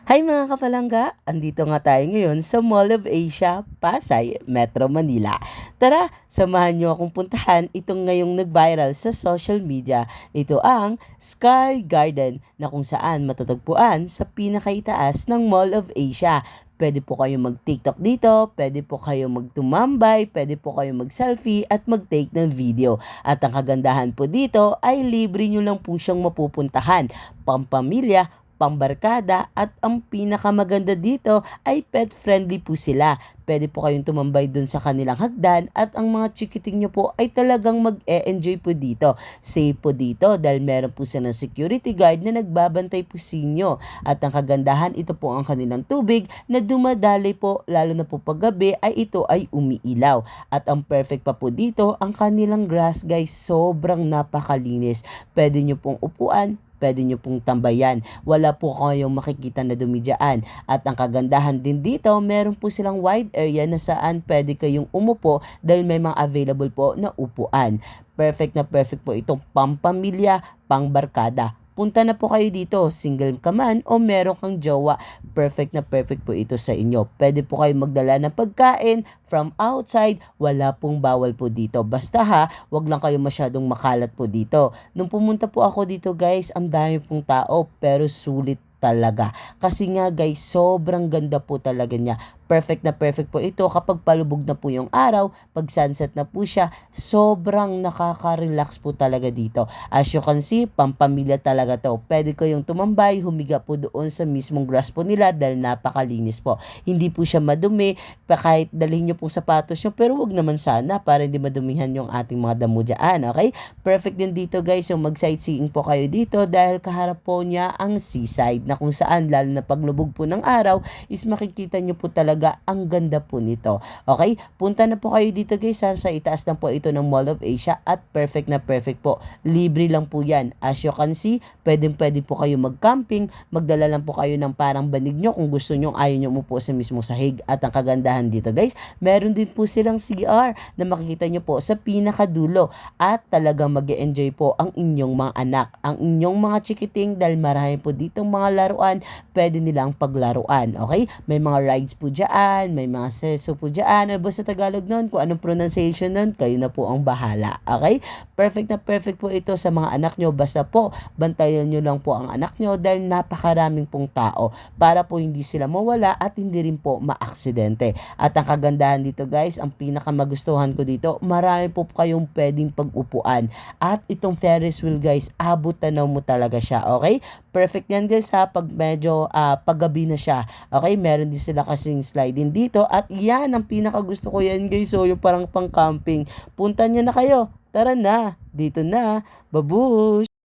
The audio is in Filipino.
Hi mga kapalangga! Andito nga tayo ngayon sa Mall of Asia, Pasay, Metro Manila. Tara, samahan niyo akong puntahan itong ngayong nag-viral sa social media. Ito ang Sky Garden na kung saan matatagpuan sa pinakaitaas ng Mall of Asia. Pwede po kayong mag-TikTok dito, pwede po kayong magtumambay, pwede po kayong mag-selfie at mag-take ng video. At ang kagandahan po dito ay libre nyo lang po siyang mapupuntahan. Pampamilya, pambarkada at ang pinakamaganda dito ay pet friendly po sila. Pwede po kayong tumambay dun sa kanilang hagdan at ang mga chikiting nyo po ay talagang mag-e-enjoy po dito. Safe po dito dahil meron po silang security guard na nagbabantay po sa inyo. At ang kagandahan, ito po ang kanilang tubig na dumadaloy po lalo na po paggabi ay ito ay umiilaw. At ang perfect pa po dito, ang kanilang grass guys, sobrang napakalinis. Pwede nyo pong upuan, pwede nyo pong tambayan. Wala po kayong makikita na dumi dyan. At ang kagandahan din dito, meron po silang wide area na saan pwede kayong umupo dahil may mga available po na upuan. Perfect na perfect po itong pampamilya, pangbarkada. Punta na po kayo dito, single ka man o meron kang jowa, perfect na perfect po ito sa inyo. Pwede po kayo magdala ng pagkain from outside, wala pong bawal po dito. Basta ha, wag lang kayo masyadong makalat po dito. Nung pumunta po ako dito guys, ang dami pong tao pero sulit talaga. Kasi nga guys, sobrang ganda po talaga niya. Perfect na perfect po ito kapag palubog na po yung araw, pag sunset na po siya, sobrang nakaka-relax po talaga dito. As you can see, pampamilya talaga to. Pwede kayong tumambay, humiga po doon sa mismong grass po nila dahil napakalinis po. Hindi po siya madumi, kahit dalhin nyo pong sapatos nyo, pero wag naman sana para hindi madumihan yung ating mga damo dyan, okay? Perfect din dito guys, yung mag-sightseeing po kayo dito dahil kaharap po niya ang seaside na kung saan, lalo na paglubog po ng araw, is makikita nyo po talaga ang ganda po nito. Okay? Punta na po kayo dito guys ha, sa itaas lang po ito ng Mall of Asia at perfect na perfect po. Libre lang po yan. As you can see, pwede po kayo mag-camping, magdala lang po kayo ng parang banig nyo kung gusto nyo, ayaw nyo umupo sa mismong sahig. At ang kagandahan dito guys, meron din po silang CR na makikita nyo po sa pinakadulo at talagang mag-e-enjoy po ang inyong mga anak, ang inyong mga chikiting dahil marami po ditong mga laruan, pwede nilang paglaruan. Okay? May mga rides po dyan, may mga seso po dyan. Ano ba sa Tagalog nun? Kung anong pronunciation nun, kayo na po ang bahala. Okay? Perfect na perfect po ito sa mga anak nyo. Basta po, bantayan nyo lang po ang anak nyo dahil napakaraming pong tao para po hindi sila mawala at hindi rin po maaksidente. At ang kagandahan dito guys, ang pinakamagustuhan ko dito, marami po kayong pwedeng pag-upuan. At itong Ferris wheel guys, abot tanaw mo talaga siya. Okay? Perfect yan guys ha, pag medyo paggabi na siya. Okay? Meron din sila kasing sliding dito at yan ang pinakagusto ko yan guys. So yung parang pang camping. Punta nyo na kayo. Tara na. Dito na. Babush!